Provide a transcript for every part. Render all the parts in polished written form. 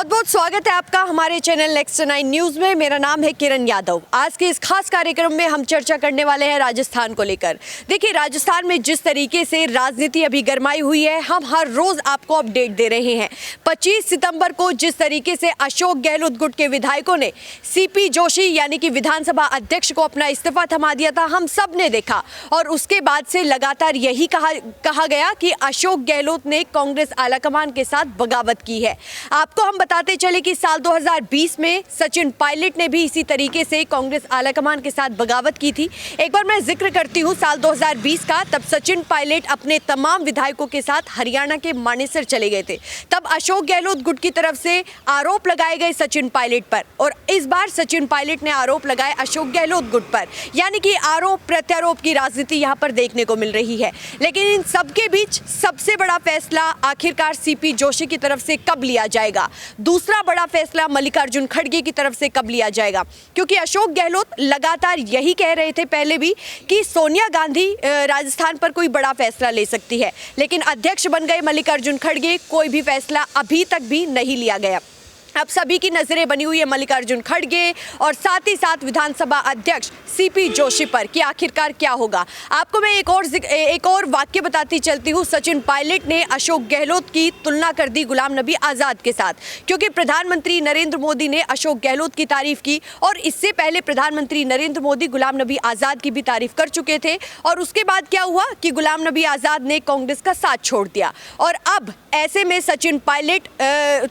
बहुत बहुत स्वागत है आपका हमारे चैनल नेक्स्ट 9 न्यूज में। मेरा नाम है किरण यादव। आज के इस खास कार्यक्रम में हम चर्चा करने वाले हैं राजस्थान को लेकर। देखिए, राजस्थान में जिस तरीके से राजनीति अभी गरमाई हुई है, हम हर रोज आपको अपडेट दे रहे हैं। 25 सितंबर को जिस तरीके से अशोक गहलोत गुट के विधायकों ने सीपी जोशी यानी कि विधानसभा अध्यक्ष को अपना इस्तीफा थमा दिया था, हम सब ने देखा। और उसके बाद से लगातार यही कहा गया कि अशोक गहलोत ने कांग्रेस आलाकमान के साथ बगावत की है। आपको हम बताते चले कि साल 2020 में सचिन पायलट ने भी इसी तरीके से कांग्रेस आलाकमान के साथ बगावत की थी। एक बार मैं जिक्र करती हूं साल 2020 का। तब सचिन पायलट अपने तमाम विधायकों के साथ हरियाणा के मानेसर चले गए थे। तब अशोक गहलोत गुट की तरफ से आरोप लगाए गए सचिन पायलट पर, और इस बार सचिन पायलट ने आरोप लगाए अशोक गहलोत गुट पर। यानी कि आरोप प्रत्यारोप की राजनीति यहां पर देखने को मिल रही है। लेकिन इन सबके बीच सबसे बड़ा फैसला आखिरकार सीपी जोशी की तरफ से कब लिया जाएगा, दूसरा बड़ा फैसला मल्लिकार्जुन खड़गे की तरफ से कब लिया जाएगा। क्योंकि अशोक गहलोत लगातार यही कह रहे थे पहले भी कि सोनिया गांधी राजस्थान पर कोई बड़ा फैसला ले सकती है, लेकिन अध्यक्ष बन गए मल्लिकार्जुन खड़गे, कोई भी फैसला अभी तक भी नहीं लिया गया। अब सभी की नजरें बनी हुई है मल्लिकार्जुन खड़गे और साथ ही साथ विधानसभा अध्यक्ष सीपी जोशी पर कि आखिरकार क्या होगा। आपको मैं एक और वाक्य बताती चलती हूँ। सचिन पायलट ने अशोक गहलोत की तुलना कर दी गुलाम नबी आज़ाद के साथ, क्योंकि प्रधानमंत्री नरेंद्र मोदी ने अशोक गहलोत की तारीफ की और इससे पहले प्रधानमंत्री नरेंद्र मोदी गुलाम नबी आज़ाद की भी तारीफ कर चुके थे। और उसके बाद क्या हुआ कि गुलाम नबी आज़ाद ने कांग्रेस का साथ छोड़ दिया। और अब ऐसे में सचिन पायलट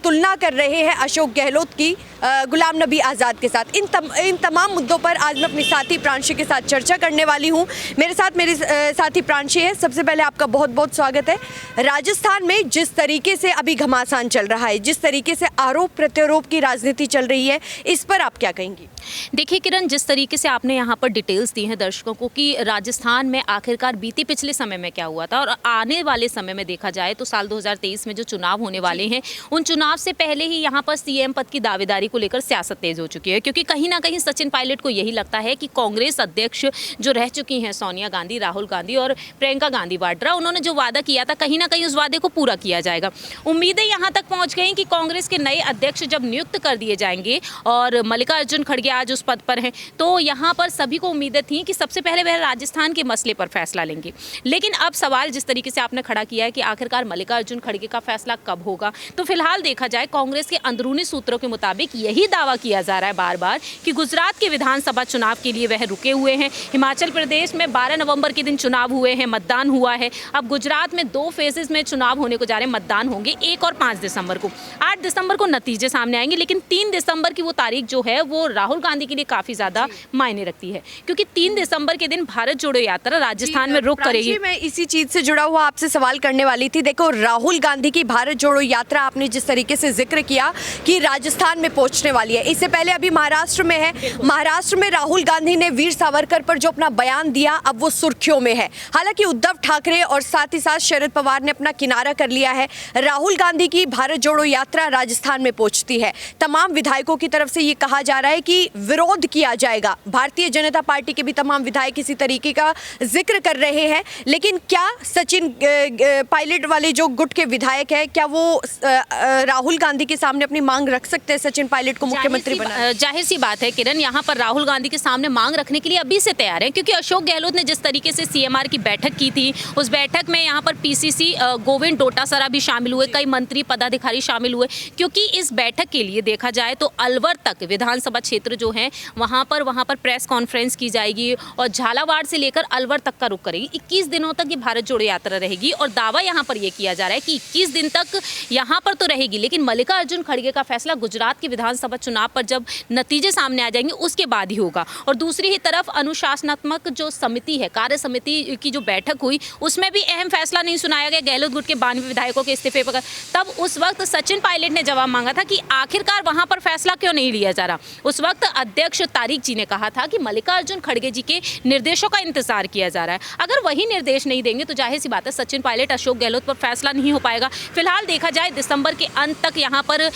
तुलना कर रहे हैं अशोक गहलोत की गुलाम नबी आज़ाद के साथ। इन तमाम मुद्दों पर आज मैं अपनी साथी प्रांशी के साथ चर्चा करने वाली हूं। मेरे साथ मेरी साथी प्रांशी है। सबसे पहले आपका बहुत बहुत स्वागत है। राजस्थान में जिस तरीके से अभी घमासान चल रहा है, जिस तरीके से आरोप प्रत्यारोप की राजनीति चल रही है, इस पर आप क्या कहेंगी? देखिए किरण, जिस तरीके से आपने यहाँ पर डिटेल्स दी हैं दर्शकों को कि राजस्थान में आखिरकार बीते पिछले समय में क्या हुआ था और आने वाले समय में देखा जाए तो साल 2023 में जो चुनाव होने वाले हैं, उन चुनाव से पहले ही यहाँ पर सीएम पद की दावेदारी को लेकर सियासत तेज हो चुकी है। क्योंकि कहीं ना कहीं सचिन पायलट को यही लगता है कि कांग्रेस अध्यक्ष जो रह चुकी हैं सोनिया गांधी, राहुल गांधी और प्रियंका गांधी वाड्रा, उन्होंने जो वादा किया था कहीं ना कहीं उस वादे को पूरा किया जाएगा। उम्मीदें यहाँ तक पहुँच गई कि कांग्रेस के नए अध्यक्ष जब नियुक्त कर दिए जाएंगे और मल्लिकार्जुन खड़गे आज उस पद पर हैं, तो यहाँ पर सभी को उम्मीदें थी कि सबसे पहले वह राजस्थान के मसले पर फैसला लेंगे। लेकिन अब सवाल जिस तरीके से आपने खड़ा किया है कि आखिरकार मल्लिकार्जुन खड़गे का फैसला कब होगा, तो फिलहाल देखा जाए कांग्रेस के अंदरूनी सूत्रों के मुताबिक यही दावा किया जा रहा है बार बार कि गुजरात के विधानसभा चुनाव के लिए वह रुके हुए हैं। हिमाचल प्रदेश में 12 नवंबर के दिन चुनाव हुए हैं, मतदान हुआ है। अब गुजरात में 2 फेजेस में चुनाव होने को जा रहे हैं, मतदान होंगे 1 और 5 दिसंबर को। 8 दिसंबर को नतीजे सामने आएंगे, लेकिन 3 दिसंबर की वो तारीख जो है वो राहुल गांधी के लिए काफी ज्यादा मायने रखती है, क्योंकि 3 दिसंबर के दिन भारत जोड़ो यात्रा राजस्थान में रुक करेगी। मैं इसी चीज से जुड़ा हुआ आपसे सवाल करने वाली थी। देखो, राहुल गांधी की भारत जोड़ो यात्रा आपने जिस तरीके से जिक्र किया कि राजस्थान में पहुंचने वाली है, इससे पहले अभी महाराष्ट्र में है। महाराष्ट्र में राहुल गांधी ने वीर सावरकर पर जो अपना बयान दिया, अब वो सुर्खियों में है। हालांकि उद्धव ठाकरे और साथ ही साथ शरद पवार ने अपना किनारा कर लिया है। राहुल गांधी की भारत जोड़ो यात्रा राजस्थान में पहुंचती है। तमाम विधायकों की तरफ से ये कहा जा रहा है कि विरोध किया जाएगा। भारतीय जनता पार्टी के भी तमाम विधायक इसी तरीके का जिक्र कर रहे हैं। लेकिन क्या सचिन पायलट वाले जो गुट के विधायक है, क्या वो राहुल गांधी के सामने अपनी मांग रख सकते हैं सचिन पायलट को मुख्यमंत्री बनाने? जाहिर सी बात है किरण, यहाँ पर राहुल गांधी के सामने मांग रखने के लिए अभी से तैयार है। क्योंकि अशोक गहलोत ने जिस तरीके से सीएमआर की बैठक की थी, उस बैठक में यहाँ पर पीसीसी गोविंद डोटासरा भी शामिल हुए, कई मंत्री पदाधिकारी शामिल हुए। क्योंकि इस बैठक के लिए देखा जाए तो अलवर तक विधानसभा क्षेत्र जो है वहाँ पर प्रेस कॉन्फ्रेंस की जाएगी और झालावाड़ से लेकर अलवर तक का रुख करेगी। 21 दिनों तक ये भारत जोड़ो यात्रा रहेगी और दावा यहाँ पर यह किया जा रहा है कि 21 दिन तक यहाँ पर तो रहेगी, लेकिन मल्लिकार्जुन खड़गे का फैसला गुजरात के विधानसभा चुनाव पर जब नतीजे सामने आ जाएंगे उसके बाद ही होगा। और दूसरी ही तरफ अनुशासनात्मक जो समिति है, कार्य समिति की जो बैठक हुई, उसमें भी अहम फैसला नहीं सुनाया गया गहलोत गुट के 92 विधायकों के इस्तीफे पर। तब उस वक्त सचिन पायलट ने जवाब मांगा था कि आखिरकार वहां पर फैसला क्यों नहीं लिया जा रहा। उस वक्त अध्यक्ष तारिक जी ने कहा था कि मल्लिकार्जुन खड़गे जी के निर्देशों का इंतजार किया जा रहा है। अगर वही निर्देश नहीं देंगे तो जाहिर सी बात है सचिन पायलट अशोक गहलोत पर फैसला नहीं हो पाएगा। फिलहाल देखा जाए दिसंबर के अंत तक यहाँ पर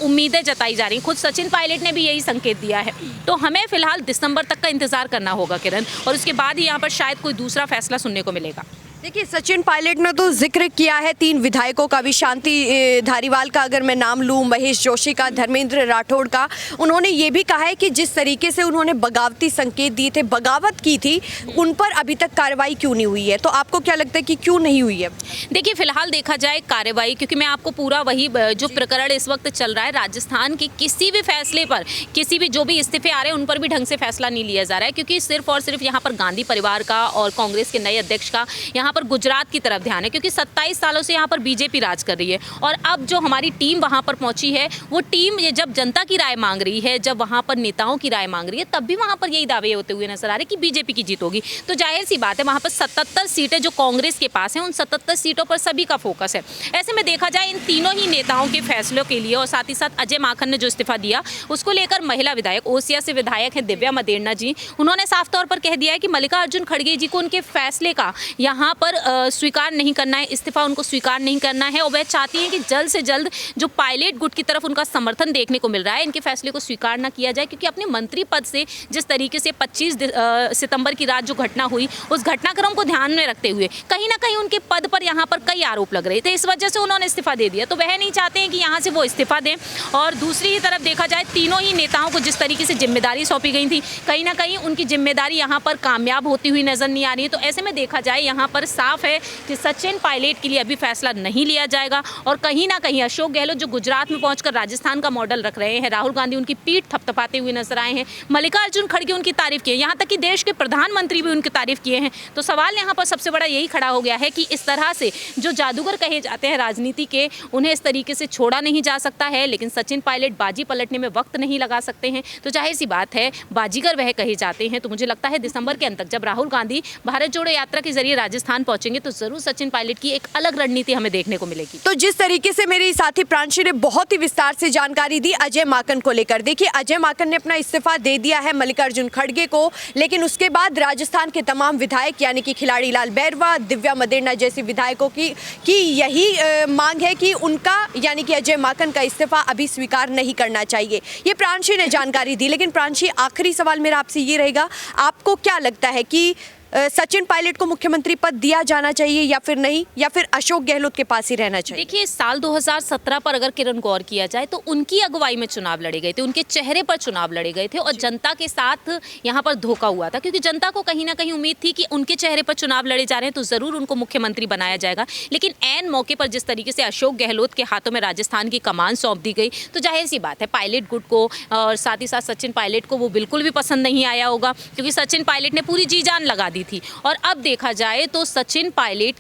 उम्मीदें जताई जा रही। खुद सचिन पायलट ने भी यही संकेत दिया है। तो हमें फिलहाल दिसंबर तक का इंतजार करना होगा किरण, और उसके बाद ही यहाँ पर शायद कोई दूसरा फैसला सुनने को मिलेगा। देखिए, सचिन पायलट ने तो जिक्र किया है 3 विधायकों का भी, शांति धारीवाल का अगर मैं नाम लूं, महेश जोशी का, धर्मेंद्र राठौड़ का। उन्होंने ये भी कहा है कि जिस तरीके से उन्होंने बगावती संकेत दिए थे, बगावत की थी, उन पर अभी तक कार्रवाई क्यों नहीं हुई है? तो आपको क्या लगता है कि क्यों नहीं हुई है? देखिए, फिलहाल देखा जाए कार्रवाई, क्योंकि मैं आपको पूरा वही जो प्रकरण इस वक्त चल रहा है राजस्थान के, किसी भी फैसले पर, किसी भी जो भी इस्तीफे आ रहे हैं उन पर भी ढंग से फैसला नहीं लिया जा रहा है, क्योंकि सिर्फ और सिर्फ यहाँ पर गांधी परिवार का और कांग्रेस के नए अध्यक्ष का यहाँ पर गुजरात की तरफ ध्यान है, क्योंकि 27 सालों से यहाँ पर बीजेपी राज कर रही है। और अब जो हमारी टीम वहाँ पर पहुंची है, वो टीम ये जब जनता की राय मांग रही है, जब वहाँ पर नेताओं की राय मांग रही है, तब भी वहाँ पर यही दावे होते हुए नजर आ रहे हैं कि बीजेपी की जीत होगी। तो जाहिर सी बात है, वहाँ पर 77 सीटें जो कांग्रेस के पास हैं, उन 77 सीटों पर सभी का फोकस है। ऐसे में देखा जाए इन तीनों ही नेताओं के फैसलों के लिए, और साथ ही साथ अजय माकन ने जो इस्तीफा दिया, उसको लेकर महिला विधायक, ओसिया से विधायक है दिव्या मदेरणा जी, उन्होंने साफ तौर पर कह दिया है कि मल्लिकार्जुन खड़गे जी को उनके फैसले का यहाँ पर स्वीकार नहीं करना है, इस्तीफा उनको स्वीकार नहीं करना है, और वह चाहती हैं कि जल्द से जल्द जो पायलट गुट की तरफ उनका समर्थन देखने को मिल रहा है, इनके फैसले को स्वीकार ना किया जाए, क्योंकि अपने मंत्री पद से जिस तरीके से 25 सितंबर की रात जो घटना हुई, उस घटनाक्रम को ध्यान में रखते हुए कहीं ना कहीं उनके पद पर यहाँ पर कई आरोप लग रहे थे, इस वजह से उन्होंने इस्तीफा दे दिया। तो वह नहीं चाहते हैं कि यहाँ से वो इस्तीफा दें। और दूसरी ही तरफ देखा जाए, तीनों ही नेताओं को जिस तरीके से जिम्मेदारी सौंपी गई थी, कहीं ना कहीं उनकी जिम्मेदारी यहाँ पर कामयाब होती हुई नजर नहीं आ रही है। तो ऐसे में देखा जाए, यहाँ पर साफ है कि सचिन पायलट के लिए अभी फैसला नहीं लिया जाएगा, और कहीं ना कहीं अशोक गहलोत जो गुजरात में पहुंचकर राजस्थान का मॉडल रख रहे हैं, राहुल गांधी उनकी पीठ थपथपाते हुए नजर आए हैं, मल्लिकार्जुन खड़गे उनकी तारीफ की है, यहाँ तक कि देश के प्रधानमंत्री भी उनकी तारीफ किए हैं। तो सवाल यहाँ पर सबसे बड़ा यही खड़ा हो गया है कि इस तरह से जो जादूगर कहे जाते हैं राजनीति के, उन्हें इस तरीके से छोड़ा नहीं जा सकता है, लेकिन सचिन पायलट बाजी पलटने में वक्त नहीं लगा सकते हैं। तो जाहिर सी बात है, बाजीगर वह कहे जाते हैं। तो मुझे लगता है दिसंबर के अंत तक जब राहुल गांधी भारत जोड़ो यात्रा के जरिए राजस्थान पहुंचेंगे, तो जरूर सचिन पायलट की एक अलग रणनीति हमें देखने को मिलेगी। तो जिस तरीके से मेरी साथी प्रांशी ने बहुत ही विस्तार से जानकारी दी अजय माकन को लेकर, देखिए अजय माकन ने अपना इस्तीफा दे दिया है मल्लिकार्जुन खड़गे को, लेकिन उसके बाद राजस्थान के तमाम विधायक यानी कि खिलाड़ी लाल बैरवा, दिव्या मदेरणा जैसे विधायकों की यही मांग है कि उनका यानी कि अजय माकन का इस्तीफा अभी स्वीकार नहीं करना चाहिए। ये प्रांशी ने जानकारी दी। लेकिन प्रांशी, आखिरी सवाल मेरा आपसे ये रहेगा, आपको क्या लगता है कि सचिन पायलट को मुख्यमंत्री पद दिया जाना चाहिए या फिर नहीं, या फिर अशोक गहलोत के पास ही रहना चाहिए? देखिए, साल 2017 पर अगर किरण गौर किया जाए, तो उनकी अगुवाई में चुनाव लड़े गए थे, उनके चेहरे पर चुनाव लड़े गए थे, और जनता के साथ यहाँ पर धोखा हुआ था, क्योंकि जनता को कहीं ना कहीं उम्मीद थी कि उनके चेहरे पर चुनाव लड़े जा रहे हैं तो जरूर उनको मुख्यमंत्री बनाया जाएगा। लेकिन ऐन मौके पर जिस तरीके से अशोक गहलोत के हाथों में राजस्थान की कमान सौंप दी गई, तो जाहिर सी बात है पायलट गुट को और साथ ही साथ सचिन पायलट को वो बिल्कुल भी पसंद नहीं आया होगा, क्योंकि सचिन पायलट ने पूरी जी जान लगा दी थी। और अब देखा जाए तो सचिन पायलट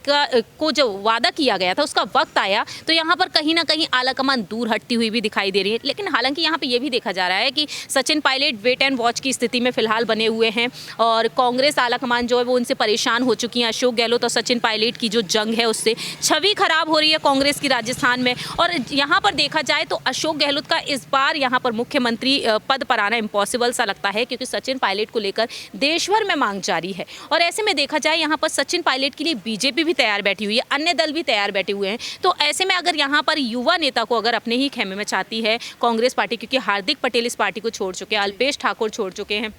को जो वादा किया गया था, उसका वक्त आया तो यहाँ पर कहीं ना कहीं आलाकमान दूर हटती हुई भी दिखाई दे रही है। लेकिन हालांकि यहाँ पे ये भी देखा जा रहा है कि Sachin Pilot wait and watch की स्थिति में फिलहाल बने हुए हैं, और कांग्रेस आलाकमान जो है वो उनसे परेशान हो चुकी है। अशोक गहलोत और सचिन पायलट की जो जंग है, उससे छवि खराब हो रही है कांग्रेस की राजस्थान में। और यहाँ पर देखा जाए तो अशोक गहलोत का इस बार यहाँ पर मुख्यमंत्री पद पर आना इम्पॉसिबल सा लगता है, क्योंकि सचिन पायलट को लेकर देश भर में मांग जारी है। और ऐसे में देखा जाए यहाँ पर सचिन पायलट के लिए बीजेपी भी तैयार बैठी हुई है, अन्य दल भी तैयार बैठे हुए हैं। तो ऐसे में अगर यहाँ पर युवा नेता को अगर अपने ही खेमे में चाहती है कांग्रेस पार्टी, क्योंकि हार्दिक पटेल इस पार्टी को छोड़ चुके हैं, अल्पेश ठाकुर छोड़ चुके हैं,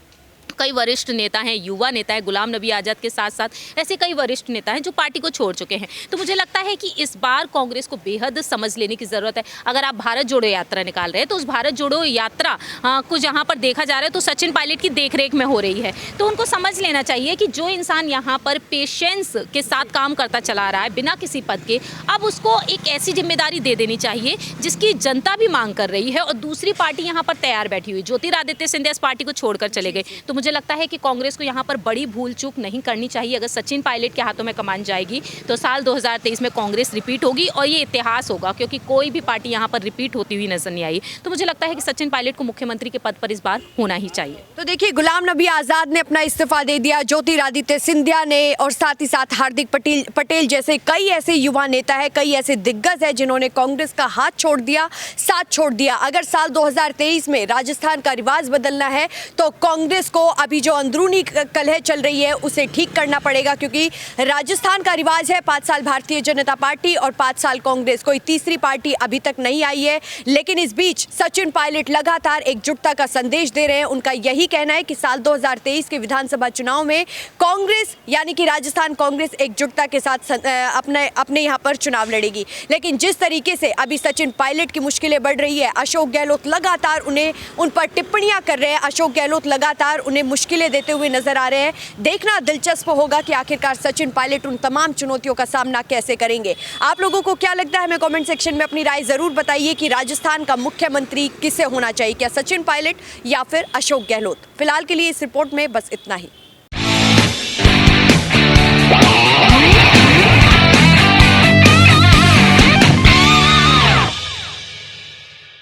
कई वरिष्ठ नेता हैं, युवा नेता है, गुलाम नबी आज़ाद के साथ साथ ऐसे कई वरिष्ठ नेता हैं जो पार्टी को छोड़ चुके हैं। तो मुझे लगता है कि इस बार कांग्रेस को बेहद समझ लेने की ज़रूरत है। अगर आप भारत जोड़ो यात्रा निकाल रहे हैं, तो उस भारत जोड़ो यात्रा को जहाँ पर देखा जा रहा है तो सचिन पायलट की देखरेख में हो रही है। तो उनको समझ लेना चाहिए कि जो इंसान यहाँ पर पेशेंस के साथ काम करता चला रहा है बिना किसी पद के, अब उसको एक ऐसी जिम्मेदारी दे देनी चाहिए जिसकी जनता भी मांग कर रही है। और दूसरी पार्टी यहाँ पर तैयार बैठी हुई, ज्योतिरादित्य सिंधिया इस पार्टी को छोड़कर चले गए। तो मुझे लगता है कि कांग्रेस को यहाँ पर बड़ी भूल चूक नहीं करनी चाहिए। अगर सचिन पायलट के हाथों में कमान जाएगी तो साल 2023 में कांग्रेस रिपीट होगी, और ये इतिहास होगा, क्योंकि कोई भी पार्टी यहाँ पर रिपीट होती हुई नजर नहीं आई। तो मुझे लगता है कि सचिन पायलट को मुख्यमंत्री के पद पर इस बार होना ही चाहिए। तो देखिए, गुलाम नबी आजाद ने अपना इस्तीफा दे दिया, ज्योतिरादित्य सिंधिया ने, और साथ ही साथ हार्दिक पटेल जैसे कई ऐसे युवा नेता है, कई ऐसे दिग्गज है जिन्होंने कांग्रेस का हाथ छोड़ दिया, साथ छोड़ दिया। अगर साल 2023 में राजस्थान का रिवाज बदलना है तो कांग्रेस को अभी जो अंदरूनी कलह चल रही है उसे ठीक करना पड़ेगा, क्योंकि राजस्थान का रिवाज है 5 साल भारतीय जनता पार्टी और 5 साल कांग्रेस, कोई तीसरी पार्टी अभी तक नहीं आई है। लेकिन इस बीच सचिन पायलट लगातार एकजुटता का संदेश दे रहे हैं। उनका यही कहना है कि साल 2023 के विधानसभा चुनाव में कांग्रेस यानी कि राजस्थान कांग्रेस एकजुटता के साथ अपने यहाँ पर चुनाव लड़ेगी। लेकिन जिस तरीके से अभी सचिन पायलट की मुश्किलें बढ़ रही है, अशोक गहलोत लगातार उन पर टिप्पणियां कर रहे हैं, अशोक गहलोत लगातार उन्हें मुश्किलें देते हुए नजर आ रहे हैं। देखना दिलचस्प होगा कि आखिरकार सचिन पायलट उन तमाम चुनौतियों का सामना कैसे करेंगे। आप लोगों को क्या लगता है, हमें कमेंट सेक्शन में अपनी राय जरूर बताइए कि राजस्थान का मुख्यमंत्री किसे होना चाहिए, क्या सचिन पायलट या फिर अशोक गहलोत। फिलहाल के लिए इस रिपोर्ट में बस इतना ही।